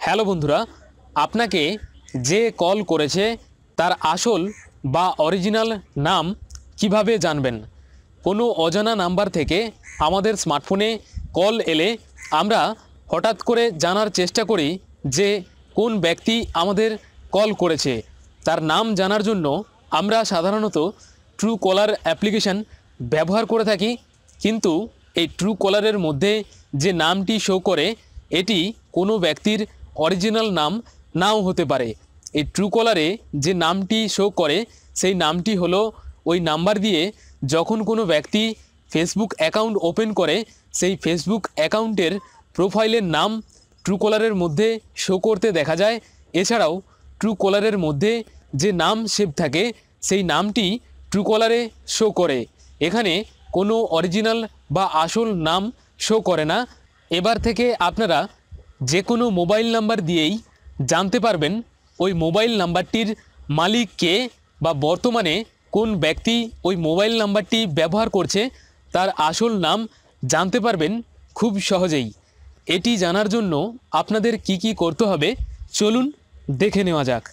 Hello বন্ধুরা, আপনাকে যে কল করেছে তার আসল বা অরিজিনাল নাম কিভাবে জানবেন? কোনো অজানা নাম্বার থেকে আমাদের স্মার্টফোনে কল এলে আমরা হঠাৎ করে জানার চেষ্টা করি যে কোন ব্যক্তি আমাদের কল করেছে। তার নাম জানার জন্য আমরা সাধারণত ট্রু কলার অ্যাপ্লিকেশন ব্যবহার করে থাকি, কিন্তু এই ট্রু কলারের মধ্যে যে নামটি শো করে এটি কোনো ব্যক্তির অরিজিনাল নাম নাও হতে পারে। এই ট্রু কলারে যে নামটি শো করে সেই নামটি হলো ওই নাম্বার দিয়ে যখন কোনো ব্যক্তি ফেসবুক অ্যাকাউন্ট ওপেন করে সেই ফেসবুক অ্যাকাউন্টের প্রোফাইলের নাম ট্রু কলারের মধ্যে শো করতে দেখা যায়। এছাড়াও ট্রু কলারের মধ্যে যে নাম সেভ থাকে সেই নামটি ট্রু কলারে শো করে। এখানে কোনো অরিজিনাল বা আসল নাম শো করে না। এবার থেকে আপনারা যে কোনো মোবাইল নাম্বার দিয়েই জানতে পারবেন ওই মোবাইল নাম্বারটির মালিক কে বা বর্তমানে কোন ব্যক্তি ওই মোবাইল নাম্বারটি ব্যবহার করছে তার আসল নাম জানতে পারবেন খুব সহজেই। এটি জানার জন্য আপনাদের কি করতে হবে চলুন দেখে নেওয়া যাক।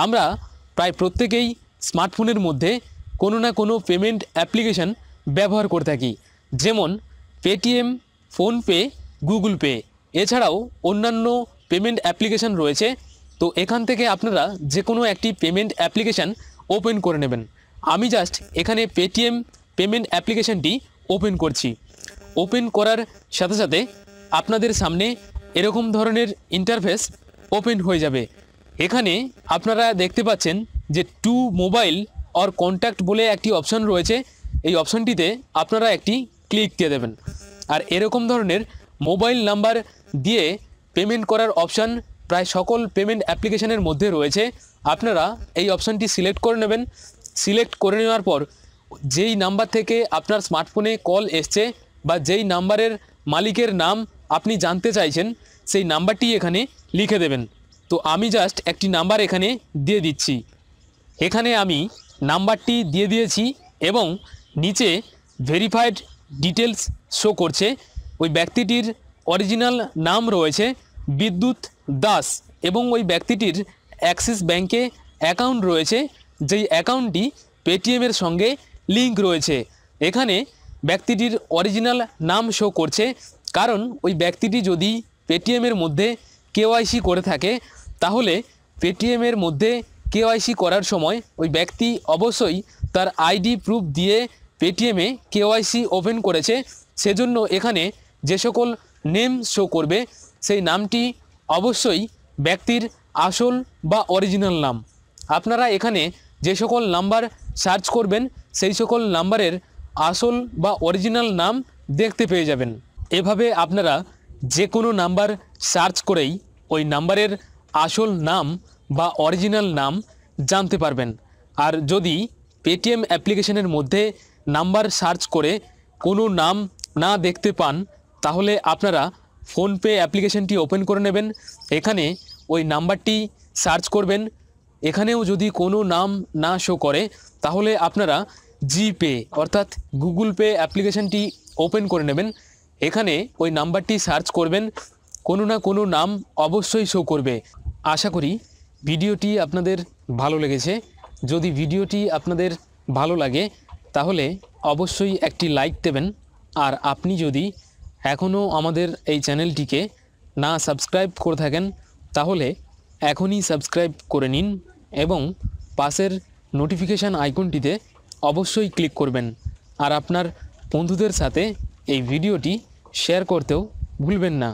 আমরা প্রায় প্রত্যেকেই স্মার্টফোনের মধ্যে কোনো না কোনো পেমেন্ট অ্যাপ্লিকেশন ব্যবহার করে থাকি, যেমন পেটিএম, ফোনপে, গুগল পে, এছাড়াও অন্যান্য পেমেন্ট অ্যাপ্লিকেশন রয়েছে। তো এখান থেকে আপনারা যে কোনো একটি পেমেন্ট অ্যাপ্লিকেশান ওপেন করে নেবেন। আমি জাস্ট এখানে পেটিএম পেমেন্ট অ্যাপ্লিকেশানটি ওপেন করছি। ওপেন করার সাথে সাথে আপনাদের সামনে এরকম ধরনের ইন্টারফেস ওপেন হয়ে যাবে। এখানে আপনারা দেখতে পাচ্ছেন যে টু মোবাইল অর কন্ট্যাক্ট বলে একটি অপশান রয়েছে। এই অপশানটিতে আপনারা একটি ক্লিক দিয়ে দেবেন। আর এরকম ধরনের মোবাইল নাম্বার দিয়ে পেমেন্ট করার অপশান প্রায় সকল পেমেন্ট অ্যাপ্লিকেশনের মধ্যে রয়েছে। আপনারা এই অপশানটি সিলেক্ট করে নেবেন। সিলেক্ট করে নেওয়ার পর যেই নাম্বার থেকে আপনার স্মার্টফোনে কল এসছে বা যেই নাম্বারের মালিকের নাম আপনি জানতে চাইছেন সেই নাম্বারটি এখানে লিখে দেবেন। তো আমি জাস্ট একটি নাম্বার এখানে দিয়ে দিচ্ছি। এখানে আমি নাম্বারটি দিয়ে দিয়েছি এবং নিচে ভেরিফাইড ডিটেলস শো করছে। ওই ব্যক্তিটির অরিজিনাল নাম রয়েছে বিদ্যুৎ দাস এবং ওই ব্যক্তিটির অ্যাক্সিস ব্যাঙ্কে অ্যাকাউন্ট রয়েছে, যেই অ্যাকাউন্টটি পেটিএমের সঙ্গে লিঙ্ক রয়েছে। এখানে ব্যক্তিটির অরিজিনাল নাম শো করছে, কারণ ওই ব্যক্তিটি যদি পেটিএমের মধ্যে কেওয়াইসি করে থাকে তাহলে পেটিএমের মধ্যে কেওয়াইসি করার সময় ওই ব্যক্তি অবশ্যই তার আইডি প্রুফ দিয়ে পেটিএমে কেওয়াইসি ওপেন করেছে। সেজন্য এখানে যে সকল নেম শো করবে সেই নামটি অবশ্যই ব্যক্তির আসল বা অরিজিনাল নাম। আপনারা এখানে যে সকল নাম্বার সার্চ করবেন সেই সকল নাম্বারের আসল বা অরিজিনাল নাম দেখতে পেয়ে যাবেন। এভাবে আপনারা যে কোনো নাম্বার সার্চ করেই ওই নাম্বারের আসল নাম বা অরিজিনাল নাম জানতে পারবেন। আর যদি পেটিএম অ্যাপ্লিকেশনের মধ্যে নাম্বার সার্চ করে কোনো নাম না দেখতে পান তাহলে আপনারা ফোনপে অ্যাপ্লিকেশনটি ওপেন করে নেবেন। এখানে ওই নাম্বারটি সার্চ করবেন। এখানেও যদি কোনো নাম না শো করে তাহলে আপনারা জিপে অর্থাৎ গুগল পে অ্যাপ্লিকেশনটি ওপেন করে নেবেন। এখানে ওই নাম্বারটি সার্চ করবেন, কোনো না কোনো নাম অবশ্যই শো করবে। আশা করি ভিডিওটি আপনাদের ভালো লেগেছে। যদি ভিডিওটি আপনাদের ভালো লাগে তাহলে অবশ্যই একটি লাইক দেবেন। আর আপনি যদি এখনও আমাদের এই চ্যানেলটিকে না সাবস্ক্রাইব করে থাকেন তাহলে এখনই সাবস্ক্রাইব করে নিন এবং পাশের নোটিফিকেশান আইকনটিতে অবশ্যই ক্লিক করবেন। আর আপনার বন্ধুদের সাথে এই ভিডিওটি শেয়ার করতেও ভুলবেন না।